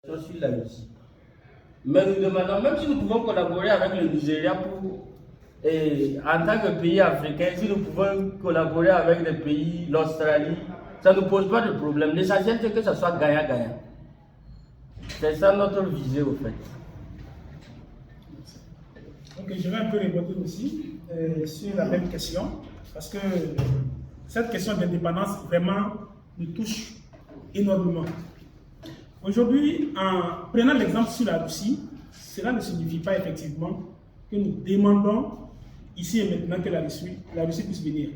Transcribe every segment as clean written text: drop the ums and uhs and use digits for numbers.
sur la Russie. Mais nous demandons, même si nous pouvons collaborer avec le Nigeria en tant que pays africain, si nous pouvons collaborer avec des pays, l'Australie, ça ne nous pose pas de problème. L'essentiel, c'est que ça soit gagnant-gagnant. C'est ça notre visée, au fait. Ok, je vais un peu répondre aussi sur la même question, parce que cette question d'indépendance vraiment nous touche énormément. Aujourd'hui, en prenant l'exemple sur la Russie, cela ne signifie pas effectivement que nous demandons ici et maintenant que la Russie puisse venir.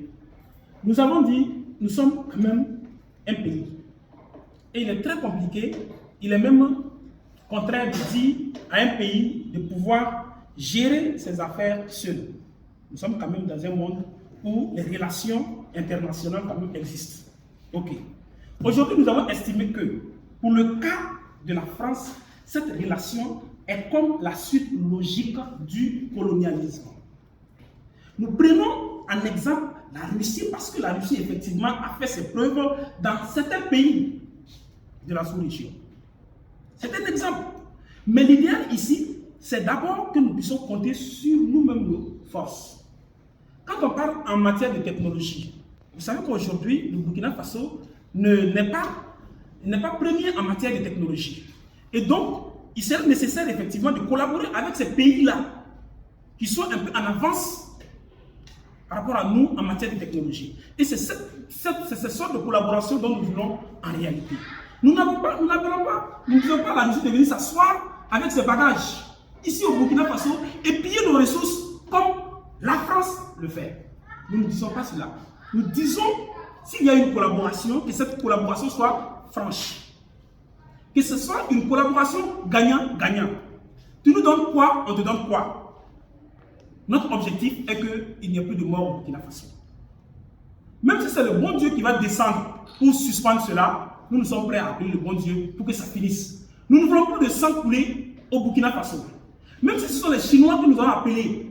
Nous avons dit, nous sommes quand même un pays. Et il est très compliqué, il est même contraire de dire à un pays de pouvoir gérer ses affaires seul. Nous sommes quand même dans un monde où les relations internationales quand même existent. Ok. Aujourd'hui, nous avons estimé que pour le cas de la France, cette relation est comme la suite logique du colonialisme. Nous prenons en exemple la Russie parce que la Russie effectivement a fait ses preuves dans certains pays de la sous-région. C'est un exemple. Mais l'idéal ici, c'est d'abord que nous puissions compter sur nous-mêmes nos forces. Quand on parle en matière de technologie, vous savez qu'aujourd'hui, le Burkina Faso n'est pas premier en matière de technologie. Et donc, il serait nécessaire effectivement de collaborer avec ces pays-là qui sont un peu en avance par rapport à nous en matière de technologie. Et c'est cette sorte de collaboration dont nous voulons en réalité. Nous ne disons pas à la Russie de venir s'asseoir avec ses bagages ici au Burkina Faso et piller nos ressources comme la France le fait. Nous ne disons pas cela. Nous disons, s'il y a une collaboration, que cette collaboration soit franche. Que ce soit une collaboration gagnant-gagnant. Tu nous donnes quoi, on te donne quoi. Notre objectif est qu'il n'y ait plus de morts au Burkina Faso. Même si c'est le bon Dieu qui va descendre pour suspendre cela, nous sommes prêts à appeler le bon Dieu pour que ça finisse. Nous ne voulons plus de sang couler au Burkina Faso. Même si ce sont les Chinois que nous allons appeler,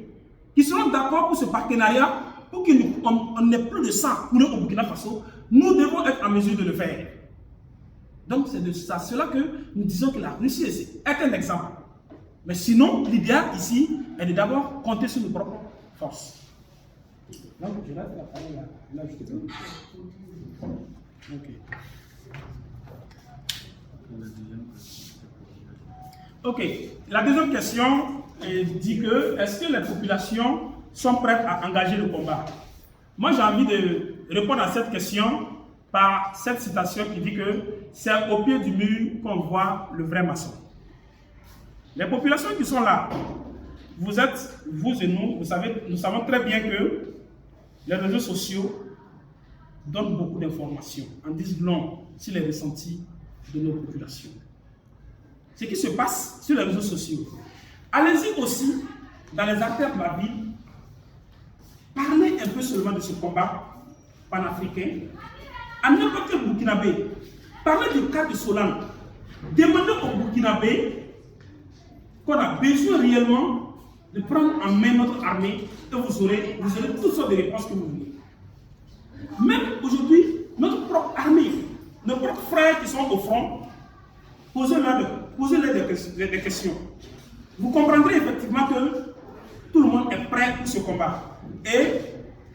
qui seront d'accord pour ce partenariat, pour qu'on n'ait plus de sang coulé au Burkina Faso, nous devons être en mesure de le faire. Donc c'est de cela que nous disons que la Russie est un exemple. Mais sinon, l'idéal ici est de d'abord compter sur nos propres forces. Donc je laisse la parole là. Ok, la deuxième question dit que est-ce que les populations sont prêtes à engager le combat? Moi j'ai envie de répondre à cette question par cette citation qui dit que c'est au pied du mur qu'on voit le vrai maçon. Les populations qui sont là, vous et nous, nous savons très bien que les réseaux sociaux donnent beaucoup d'informations, en disent long sur les ressentis de nos populations. Ce qui se passe sur les réseaux sociaux. Allez-y aussi dans les artères de la ville, parlez un peu seulement de ce combat panafricain. À n'importe quel Burkinabé, parlez du cas de Solan. Demandez aux Burkinabés qu'on a besoin réellement de prendre en main notre armée et vous aurez toutes sortes de réponses que vous voulez. Même aujourd'hui, notre propre armée, nos propres frères qui sont au front, posez-leur des questions. Vous comprendrez effectivement que tout le monde est prêt pour ce combat. Et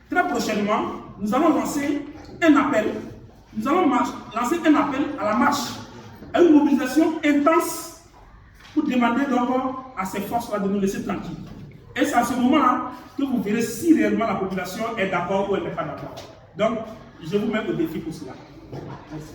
très prochainement, nous allons lancer un appel. Nous allons lancer un appel à la marche, à une mobilisation intense pour demander donc à ces forces-là de nous laisser tranquilles. Et c'est à ce moment-là que vous verrez si réellement la population est d'accord ou elle n'est pas d'accord. Donc, je vous mets au défi pour cela. Merci.